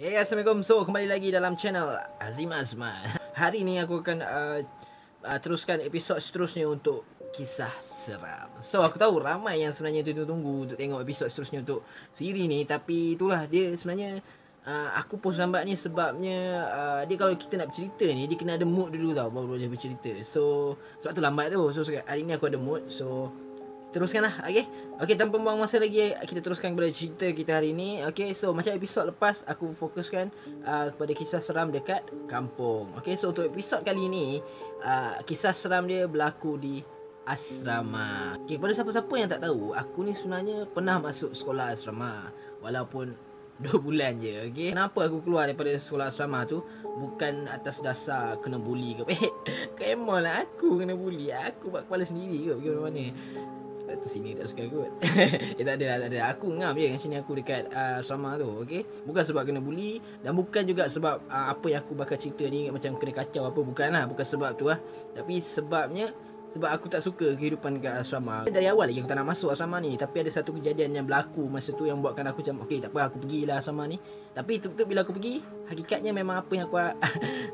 Hey, Assalamualaikum. So, kembali lagi dalam channel Azim Azman. Hari ni aku akan teruskan episod seterusnya untuk kisah seram. So, aku tahu ramai yang sebenarnya tunggu untuk tengok episod seterusnya untuk siri ni. Tapi itulah dia sebenarnya aku post lambat ni sebabnya dia kalau kita nak bercerita ni, dia kena ada mood dulu tau baru boleh bercerita. So, sebab tu lambat tu. So, hari ni aku ada mood. So, teruskanlah, okay? Okay, tanpa buang masa lagi, kita teruskan kepada cerita kita hari ni. Okay, so macam episod lepas, aku fokuskan kepada kisah seram dekat kampung. Okay, so untuk episod kali ni, kisah seram dia berlaku di asrama. Okay, kepada siapa-siapa yang tak tahu, aku ni sebenarnya pernah masuk sekolah asrama. Walaupun 2 bulan je, okay? Kenapa aku keluar daripada sekolah asrama tu? Bukan atas dasar kena bully ke. Kemol lah aku kena bully. Aku buat kepala sendiri ke pergi mana-mana. Sebab tu sini tak suka kot. tak ada. Aku ngam je dengan sini aku dekat asrama tu, okay? Bukan sebab kena bully. Dan bukan juga sebab apa yang aku bakal cerita ni macam kena kacau apa. Bukan lah, bukan sebab tu lah. Tapi sebabnya sebab aku tak suka kehidupan dekat asrama. Dari awal lagi aku tak nak masuk asrama ni. Tapi ada satu kejadian yang berlaku masa tu yang buatkan aku macam okay, tak apa, aku pergilah asrama ni. Tapi betul-betul bila aku pergi, hakikatnya memang apa yang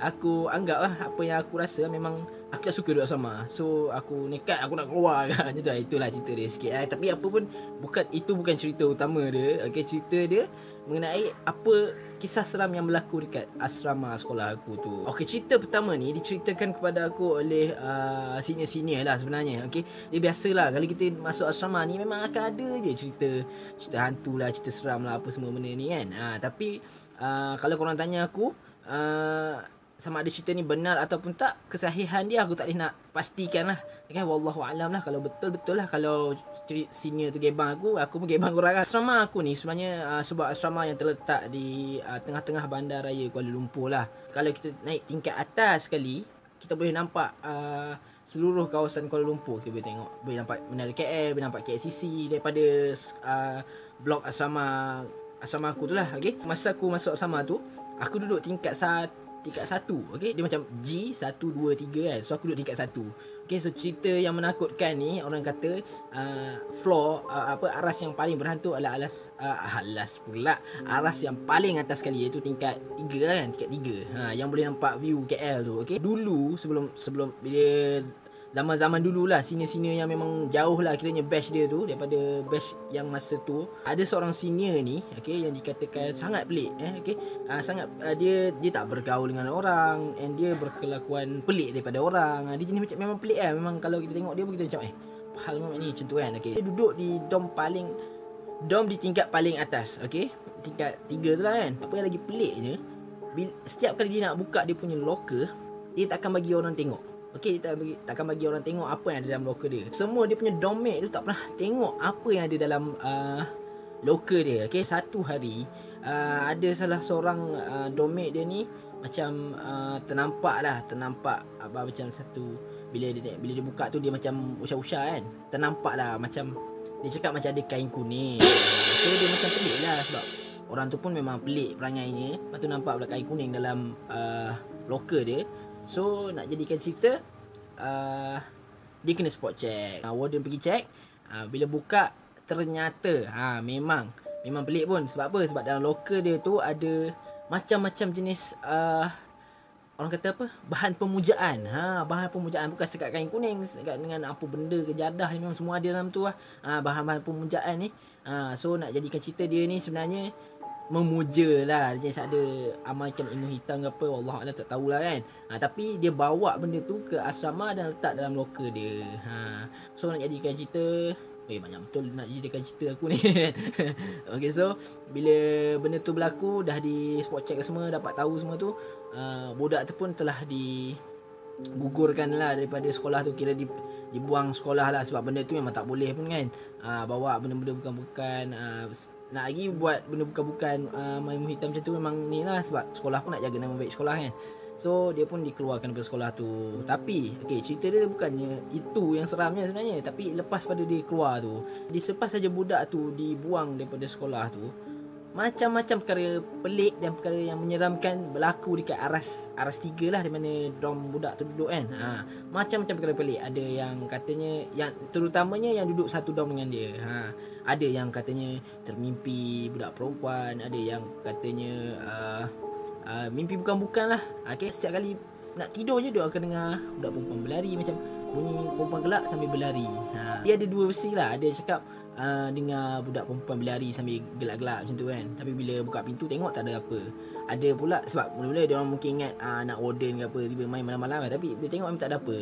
aku anggap lah, apa yang aku rasa memang aku tak suka duduk asrama. So aku nekat, aku nak keluar kan. Itulah cerita dia sikit. Tapi apa pun, itu bukan cerita utama dia. Okay, cerita dia mengenai apa kisah seram yang berlaku dekat asrama sekolah aku tu. Okay, cerita pertama ni diceritakan kepada aku oleh senior-senior lah sebenarnya. Okay, dia biasalah kalau kita masuk asrama ni memang akan ada je cerita hantu lah, cerita seram lah, apa semua benda ni kan. Tapi kalau korang tanya aku sama ada cerita ni benar ataupun tak, kesahihan dia aku tak boleh nak pastikan lah. Kan, wallahu alam lah. Kalau betul-betul lah, kalau senior tu gebang aku pun gebang korang kan. Asrama aku ni sebenarnya sebuah asrama yang terletak di tengah-tengah bandar raya Kuala Lumpur lah. Kalau kita naik tingkat atas sekali, kita boleh nampak seluruh kawasan Kuala Lumpur. Kita boleh tengok, boleh nampak Menara KL, boleh nampak KLCC daripada blok asrama aku tu lah. Okay, masa aku masuk asrama tu, aku duduk tingkat 1. Okay, dia macam G 1, 2, 3 kan. So aku duduk tingkat 1. Okay, so cerita yang menakutkan ni, orang kata floor aras yang paling berhantu adalah aras yang paling atas sekali, iaitu tingkat 3 lah kan, tingkat 3. Yang boleh nampak view KL tu. Okay, dulu sebelum bila zaman-zaman dulu lah, senior-senior yang memang jauh lah kiranya batch dia tu, daripada batch yang masa tu, ada seorang senior ni, okay, yang dikatakan sangat pelik, okay, sangat dia tak bergaul dengan orang, and dia berkelakuan pelik daripada orang. Dia jenis macam memang pelik kan. Memang kalau kita tengok dia pun kita macam hal macam ni, macam tu kan. Okay, dia duduk di dom di tingkat paling atas, okay, tingkat 3 tu lah kan. Apa yang lagi peliknya, setiap kali dia nak buka dia punya locker, dia takkan bagi orang tengok. Okay, dia takkan bagi orang tengok apa yang ada dalam locker dia. Semua dia punya dommate tu tak pernah tengok apa yang ada dalam locker dia. Okay, satu hari ada salah seorang dommate dia ni macam ternampak macam satu, bila dia buka tu dia macam usah-usah kan. Ternampak lah macam, dia cakap macam ada kain kuning. So dia macam pelik lah sebab orang tu pun memang pelik perangainya. Lepas tu nampak pula kain kuning dalam locker dia. So nak jadikan cerita, dia kena spot check. Warden pergi check, bila buka ternyata memang pelik pun. Sebab apa? Sebab dalam locker dia tu ada macam-macam jenis orang kata apa, bahan pemujaan. Bahan pemujaan, bukan sekat kain kuning, sekat dengan apa benda ke jadah, memang semua ada dalam tu lah. Bahan-bahan pemujaan ni. So nak jadikan cerita dia ni sebenarnya memuja lah, jenis ada amalkan ilmu hitam ke apa, wallahualam tak tahulah kan. Tapi dia bawa benda tu ke asrama dan letak dalam locker dia. So nak jadikan cerita, banyak betul nak jadikan cerita aku ni. Okay, so bila benda tu berlaku, dah di spot check semua, dapat tahu semua tu, budak tu pun telah digugurkan lah daripada sekolah tu, kira dibuang sekolah lah. Sebab benda tu memang tak boleh pun kan, bawa benda-benda bukan-bukan, nak lagi buat benda bukan-bukan, ilmu hitam macam tu, memang ni lah. Sebab sekolah pun nak jaga nama baik sekolah kan. So dia pun dikeluarkan daripada sekolah tu. Tapi okay, cerita dia bukannya itu yang seramnya sebenarnya. Tapi lepas pada dia keluar tu, selepas saja budak tu dibuang daripada sekolah tu, macam-macam perkara pelik dan perkara yang menyeramkan berlaku dekat Aras 3 lah, di mana dom budak tu duduk kan. Macam-macam perkara pelik. Ada yang katanya, yang terutamanya yang duduk satu dom dengan dia. Ada yang katanya termimpi budak perempuan, ada yang katanya mimpi bukan-bukan lah. Okay, setiap kali nak tidur je dia akan dengar budak perempuan berlari, macam bunyi perempuan gelak sambil berlari. Dia ada dua versi lah. Ada yang cakap dengar budak perempuan berlari sambil gelak-gelak macam tu kan. Tapi bila buka pintu tengok tak ada apa. Ada pula sebab mula-mula dia orang mungkin ingat nak warden ke apa, tiba main malam-malam kan. Tapi bila tengok memang tak ada apa.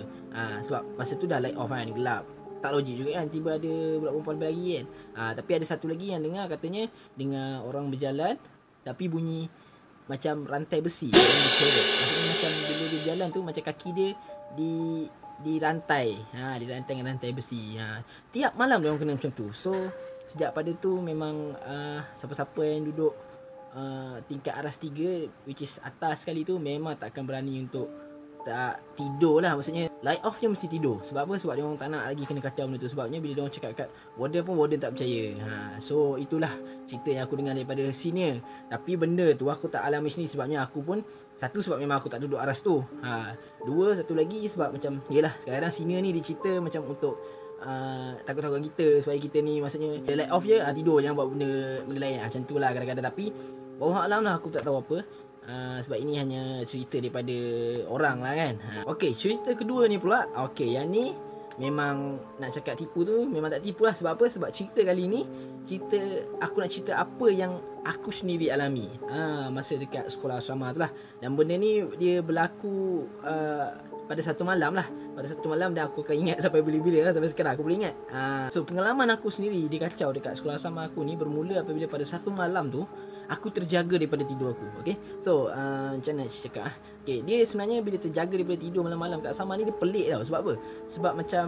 Sebab masa tu dah light off kan, gelap. Tak logik juga kan, tiba ada budak perempuan berlari kan. Tapi ada satu lagi yang dengar, katanya dengar orang berjalan tapi bunyi macam rantai besi. Maksudnya macam bila dia jalan tu macam kaki dia di rantai. Di rantai dengan rantai besi. Tiap malam dia orang kena macam tu. So sejak pada tu memang siapa-siapa yang duduk tingkat Aras 3, which is atas sekali tu, memang takkan berani untuk tak tidur lah. Maksudnya light off je mesti tidur. Sebab apa? Sebab dia orang tak nak lagi kena kacau benda tu. Sebabnya bila dia orang cakap kat warden pun, warden tak percaya. So itulah cerita yang aku dengar daripada senior. Tapi benda tu aku tak alami sendiri. Sebabnya aku pun, satu sebab memang aku tak duduk Aras tu. Dua, satu lagi sebab macam, yelah kadang-kadang senior ni dia cerita macam untuk takut-takut kita, supaya kita ni maksudnya dia light off je, tidur, jangan buat benda lain. Macam tu lah kadang-kadang. Tapi wallahualam lah, aku tak tahu apa. Sebab ini hanya cerita daripada orang lah kan. Okey, cerita kedua ni pula. Okey, yang ni memang nak cakap tipu tu memang tak tipu lah. Sebab apa? Sebab cerita kali ni, aku nak cerita apa yang aku sendiri alami masa dekat sekolah asrama tu lah. Dan benda ni dia berlaku pada satu malam lah. Pada satu malam, dan aku akan ingat sampai bila-bila lah. Sampai sekarang aku boleh ingat. So pengalaman aku sendiri dia kacau dekat sekolah asrama aku ni bermula apabila pada satu malam tu aku terjaga daripada tidur aku. Okay, so macam mana cakap okay, dia sebenarnya bila terjaga daripada tidur malam-malam kat asrama ni, dia pelik tau. Sebab apa? Sebab macam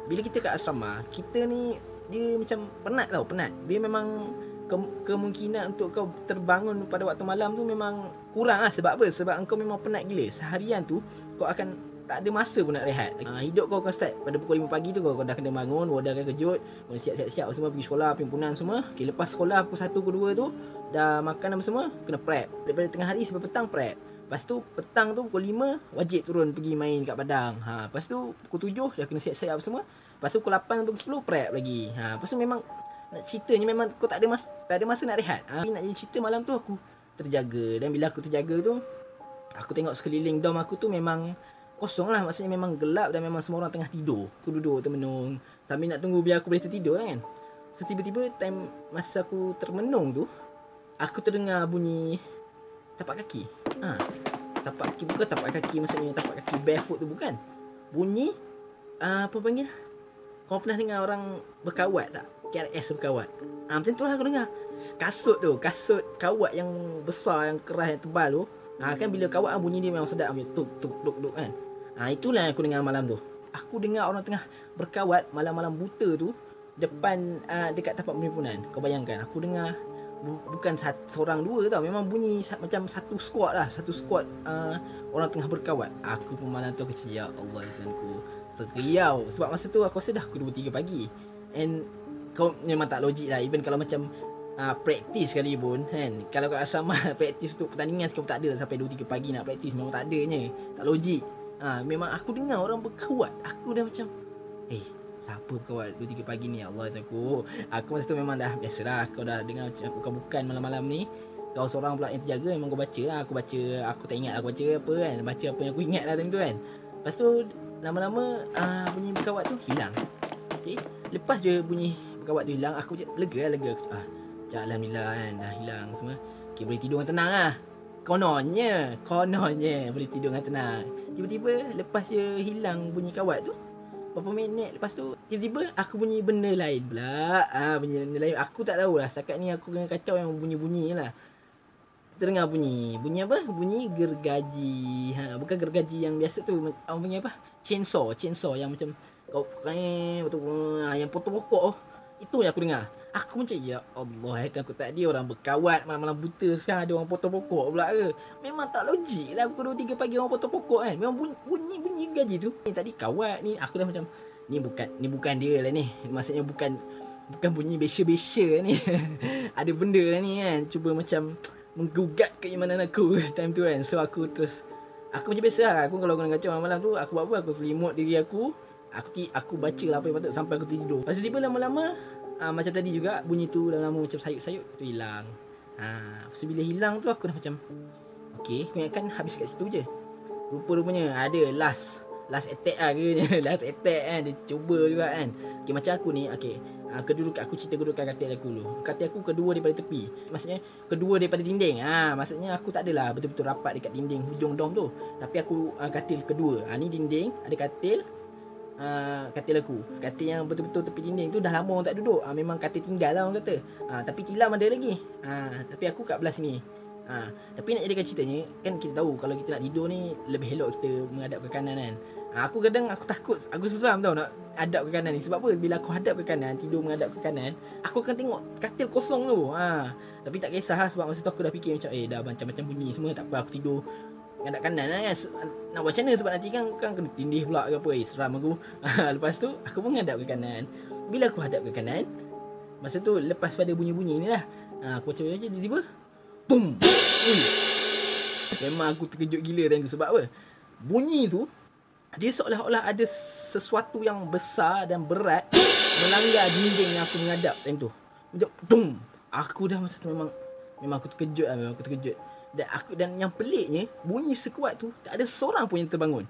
bila kita kat asrama, kita ni dia macam penat tau, penat. Dia memang kemungkinan untuk kau terbangun pada waktu malam tu memang kurang lah. Sebab apa? Sebab engkau memang penat gila. Seharian tu kau akan tak ada masa pun nak rehat. Hidup kau akan start pada pukul 5 pagi tu, kau dah kena bangun, warden akan kejut, kau siap-siap semua pergi sekolah, pimpinan semua. Okay, lepas sekolah pukul 1 ke 2 tu dah makan apa semua, kena prep. Daripada tengah hari sampai petang prep. Lepas tu petang tu pukul 5 wajib turun pergi main kat padang. Lepas tu pukul 7 dah kena siap-siap apa semua. Lepas tu pukul 8 pukul 10 prep lagi. Lepas tu memang nak ceritanya memang kau tak ada masa nak rehat. Nak jadi cerita malam tu aku terjaga. Dan bila aku terjaga tu, aku tengok sekeliling dom aku tu memang kosong lah. Maksudnya memang gelap dan memang semua orang tengah tidur. Aku duduk termenung sambil nak tunggu biar aku boleh tertidur lah kan. So tiba-tiba time masa aku termenung tu, aku terdengar bunyi tapak kaki. Tapak kaki, bukan tapak kaki maksudnya tapak kaki barefoot tu, bukan. Bunyi apa panggil? Kau pernah dengar orang berkawat tak? KRS berkawat. Macam tu lah aku dengar. Kasut kawat yang besar, yang keras, yang tebal tu. Kan bila kawat bunyi dia memang sedap, tuk tuk tuk tuk kan. Itulah yang aku dengar malam tu. Aku dengar orang tengah berkawat malam-malam buta tu depan dekat tapak perhimpunan. Kau bayangkan, aku dengar bukan seorang dua tau, memang bunyi macam satu squad lah, orang tengah berkawat. Aku pun malam tu kecil, ya Allah ya Tuhanku, seriau. Sebab masa tu aku rasa dah pukul 2-3 pagi. And kau memang tak logik lah. Even kalau macam praktis sekali pun kan, kalau kat asrama praktis untuk pertandingan sekarang tak ada sampai 2-3 pagi nak praktis, memang tak adanya. Tak logik. Memang aku dengar orang berkawat. Aku dah macam siapa berkawat 2-3 pagi ni, ya Allah aku masa tu memang dah biasalah. Kau dah dengar macam bukan malam-malam ni, kau seorang pula yang terjaga, memang kau baca lah. Aku tak ingat aku baca apa kan, baca apa yang aku ingat lah time tu kan. Lepas tu lama-lama bunyi berkawat tu hilang. Okay, lepas je bunyi berkawat tu hilang, aku macam lega. Alhamdulillah kan, dah hilang semua. Okay, boleh tidur dengan tenang lah. Kononnya boleh tidur dengan tenang. Tiba-tiba lepas je hilang bunyi kawat tu, berapa minit lepas tu tiba-tiba aku bunyi benda lain pula. Bunyi benda lain aku tak tahulah. Setakat ni aku kena kacau yang bunyi-bunyi lah. Terdengar bunyi apa? Bunyi gergaji. Bukan gergaji yang biasa tu. Orang panggil apa? Chainsaw yang macam kau yang potong pokok. Itu yang aku dengar. Aku macam, ya Allah, aku tak ada orang berkawat malam-malam buta, sekarang ada orang potong pokok pula ke? Memang tak logik lah pukul 2-3 pagi orang potong pokok kan. Memang bunyi gaji tu. Ni tadi kawat ni, aku dah macam ni bukan dia lah ni. Maksudnya bukan bukan bunyi besya-besya ni. Ada benda lah ni kan, cuba macam menggugat keimanan aku time tu kan. So aku terus, aku macam biasa lah, aku kalau kena kacau malam tu, aku buat apa, aku selimut diri aku baca lah apa yang patut sampai aku tidur. Lepas tu tiba lama-lama, macam tadi juga, bunyi tu lama-lama macam sayup-sayup tu hilang. So bila hilang tu aku dah macam, okay, aku ingatkan habis kat situ je. Rupa-rupanya ada last attack lah ke. Last attack kan, dia cuba juga kan. Okay, macam aku ni, okay, aku cerita kedudukan katil aku dulu. Katil aku kedua daripada tepi, maksudnya kedua daripada dinding. Maksudnya aku tak adalah betul-betul rapat dekat dinding hujung dom tu, tapi aku katil kedua. Ni dinding, ada katil. Katil aku, katil yang betul-betul tepi dinding tu dah lama orang tak duduk. Memang katil tinggal lah orang kata. Tapi tilam ada lagi. Tapi aku kat belah sini. Tapi nak jadikan ceritanya, kan kita tahu kalau kita nak tidur ni lebih elok kita menghadap ke kanan kan. Aku kadang aku takut, aku seram tau nak hadap ke kanan ni. Sebab apa? Bila aku hadap ke kanan, tidur menghadap ke kanan, aku akan tengok katil kosong tu. Tapi tak kisah lah, sebab masa tu aku dah fikir macam dah macam-macam bunyi semua, tak apa, aku tidur menghadap kanan lah kan. Nak buat macam mana, sebab nanti kan kena tindih pula ke apa. Seram aku. Lepas tu aku pun menghadap ke kanan. Bila aku hadap ke kanan, masa tu lepas pada bunyi-bunyi ni lah, aku macam tiba-tiba boom. Memang aku terkejut gila time tu. Sebab apa? Bunyi tu, dia seolah-olah ada sesuatu yang besar dan berat melanggar dinding yang aku menghadap time tu. Macam boom. Aku dah masa tu memang aku terkejut lah. Memang aku terkejut. Dan yang peliknya, bunyi sekuat tu tak ada seorang pun yang terbangun.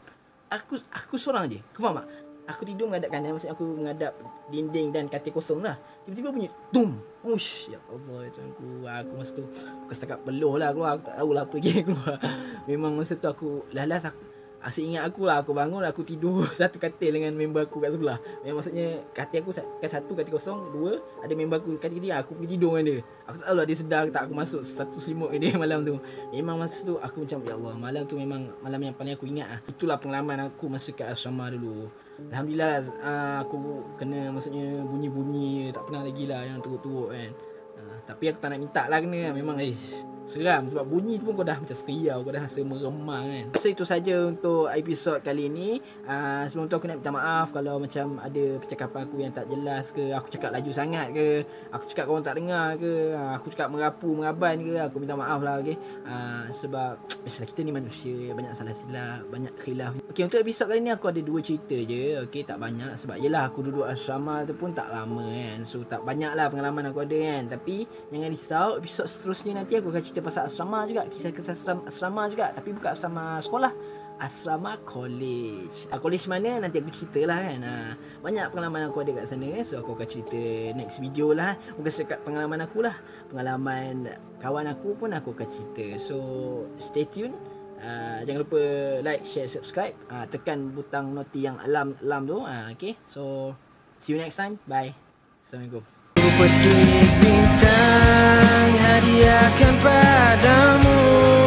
Aku seorang je. Kau faham tak? Aku tidur menghadap kanan, maksudnya aku menghadap dinding dan katil kosong lah. Tiba-tiba bunyi tum. Ush, ya Allah, Tuhanku. Aku masa tu bukan setakat peluh lah keluar. Aku tak tahulah apa lagi keluar. Memang masa tu aku last asyik ingat aku lah. Aku bangun, aku tidur satu katil dengan member aku kat sebelah. Memang maksudnya katil aku satu, katil kosong. Dua, ada member aku katil ketiga. Aku pergi tidur dengan dia. Aku tak tahulah dia sedar tak aku masuk satu selimut dengan dia malam tu. Memang masa tu aku macam, ya Allah, malam tu memang malam yang paling aku ingat lah. Itulah pengalaman aku masa kat asrama dulu. Alhamdulillah, aku kena maksudnya bunyi-bunyi tak pernah lagi lah yang teruk-teruk kan. Tapi aku tak nak minta lah kena. Memang seram. Sebab bunyi tu pun kau dah macam seriau, kau dah rasa meremang kan. So itu saja untuk episod kali ni. Sebelum tu aku nak minta maaf kalau macam ada percakapan aku yang tak jelas ke, aku cakap laju sangat ke, aku cakap korang tak dengar ke, aku cakap meraban ke, aku minta maaf lah, okay. Sebab biasalah kita ni manusia, banyak salah silap, banyak khilaf. Okay, untuk episod kali ni aku ada 2 cerita je. Okay, tak banyak. Sebab yelah aku duduk asrama tu pun tak lama kan. So tak banyak lah pengalaman aku ada kan. Tapi jangan risau, episod seterusnya nanti aku akan cerita pasal asrama juga. Kisah-kisah asrama juga. Tapi bukan asrama sekolah, asrama college. College mana nanti aku cerita lah kan. Banyak pengalaman aku ada kat sana. So aku akan cerita next video lah. Bukan setakat pengalaman aku lah, pengalaman kawan aku pun aku akan cerita. So stay tune. Jangan lupa like, share, subscribe. Tekan butang noti yang alarm tu. Okay, so see you next time. Bye. Assalamualaikum. Petik bintang hadiahkan padamu.